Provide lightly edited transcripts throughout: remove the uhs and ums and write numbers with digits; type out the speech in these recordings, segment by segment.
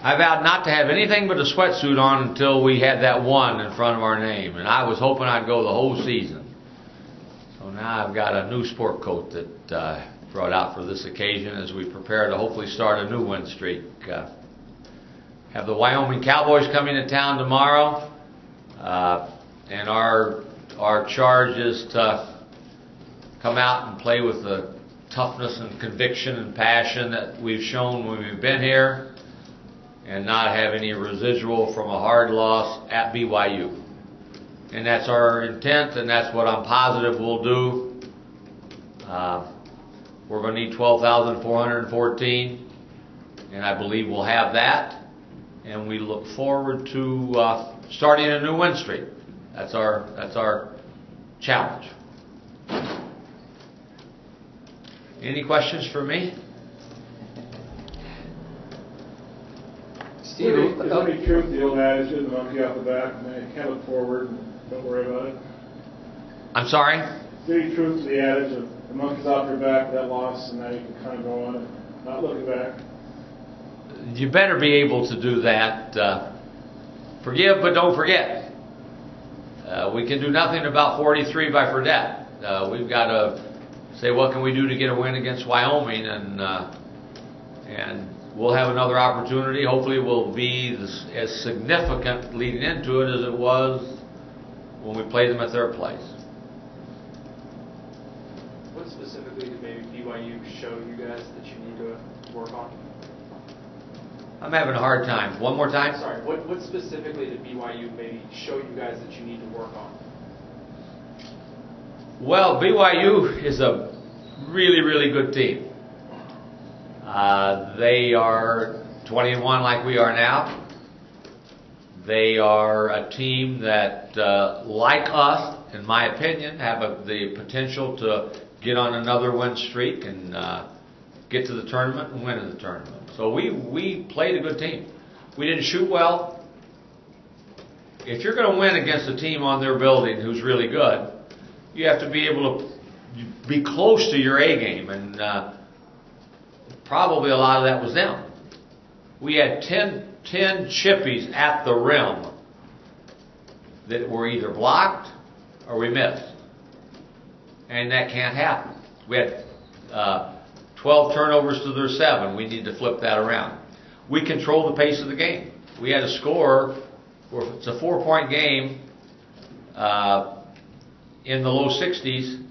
I vowed not to have anything but a sweatsuit on until we had that 1 in front of our name, and I was hoping I'd go the whole season. So now I've got a new sport coat that brought out for this occasion as we prepare to hopefully start a new win streak. Have the Wyoming Cowboys coming to town tomorrow, and our charge is to come out and play with the toughness and conviction and passion that we've shown when we've been here, and not have any residual from a hard loss at BYU. And that's our intent, and that's what I'm positive we'll do. We're going to need 12,414, and I believe we'll have that. And we look forward to starting a new win streak. That's our challenge. Any questions for me? Steve, is there any truth to the old adage, "Get the monkey off the back, and then kind of look forward and don't worry about it"? I'm sorry? Is there any truth to the adage of the monkey's off your back, that loss, and now you can kind of go on and not looking back? You better be able to do that. Forgive, but don't forget. We can do nothing about 43 by Fredette. We've got to say, what can we do to get a win against Wyoming, and we'll have another opportunity. Hopefully it will be as significant leading into it as it was when we played them at their place. What specifically did maybe BYU show you guys that you need to work on? I'm having a hard time. One more time? Sorry, what specifically did BYU maybe show you guys that you need to work on? Well, BYU is a really, really good team. They are 20-1 like we are now. They are a team that, like us, in my opinion, have the potential to get on another win streak and get to the tournament and win in the tournament. So we played a good team. We didn't shoot well. If you're going to win against a team on their building who's really good, you have to be able to be close to your A game, and probably a lot of that was them. We had 10 chippies at the rim that were either blocked or we missed, and that can't happen. We had 12 turnovers to their 7. We need to flip that around. We control the pace of the game. We had a score, it's a 4-point game, in the low 60s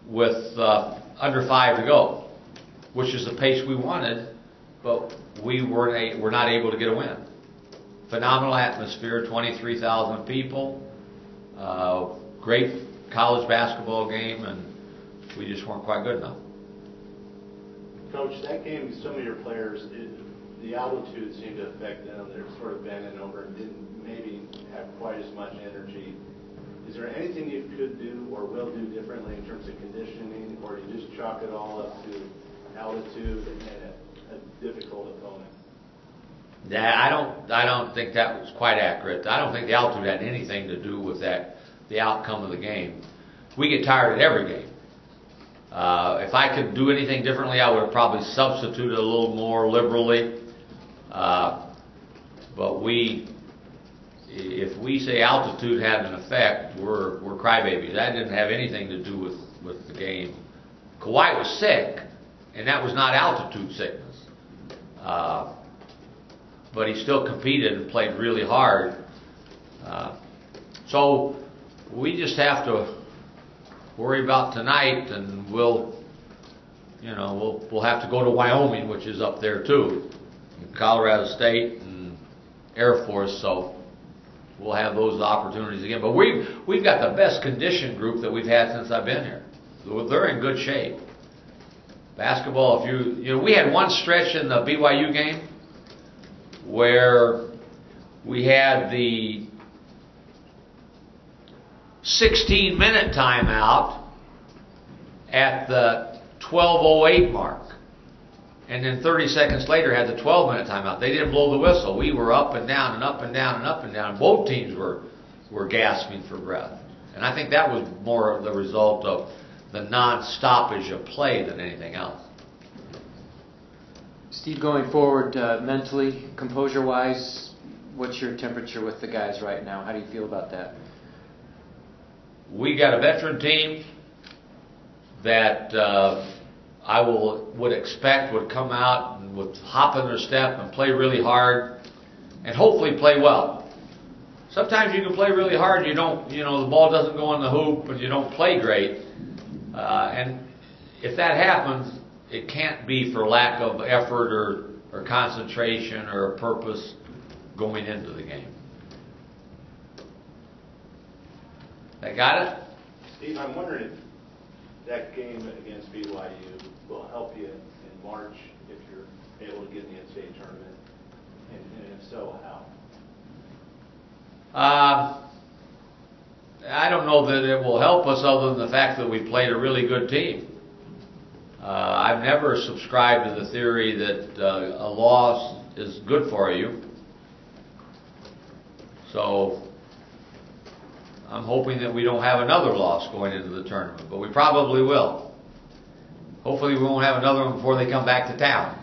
with under 5 to go, which is the pace we wanted, but we were not able to get a win. Phenomenal atmosphere, 23,000 people, great college basketball game, and we just weren't quite good enough. Coach, that game, some of your players, the altitude seemed to affect them. They're sort of bending over and didn't maybe have quite as much energy. Is there anything you could do or will do differently in terms of conditioning, or do you just chalk it all up to altitude and a difficult opponent? Yeah, I don't think that was quite accurate. I don't think the altitude had anything to do with that, the outcome of the game. We get tired at every game. If I could do anything differently, I would have probably substituted a little more liberally. But if we say altitude had an effect, we're crybabies. That didn't have anything to do with the game. Kawhi was sick, and that was not altitude sickness. But he still competed and played really hard. So we just have to worry about tonight, and we'll have to go to Wyoming, which is up there too, and Colorado State and Air Force. So we'll have those opportunities again. But we've got the best conditioned group that we've had since I've been here. They're in good shape. Basketball, we had one stretch in the BYU game where we had the 16-minute timeout at the 12:08 mark, and then 30 seconds later had the 12-minute timeout. They didn't blow the whistle. We were up and down and up and down and up and down. Both teams were gasping for breath, and I think that was more of the result of the non-stoppage of play than anything else. Steve, going forward, mentally, composure-wise, what's your temperature with the guys right now? How do you feel about that? We got a veteran team that I would expect would come out and would hop in their step and play really hard and hopefully play well. Sometimes you can play really hard, you don't, the ball doesn't go in the hoop and you don't play great. And if that happens, it can't be for lack of effort or concentration or a purpose going into the game. I got it? Steve, I'm wondering if that game against BYU will help you in March if you're able to get in the NCAA tournament, and if so, how? I don't know that it will help us other than the fact that we played a really good team. I've never subscribed to the theory that a loss is good for you. So I'm hoping that we don't have another loss going into the tournament, but we probably will. Hopefully we won't have another one before they come back to town.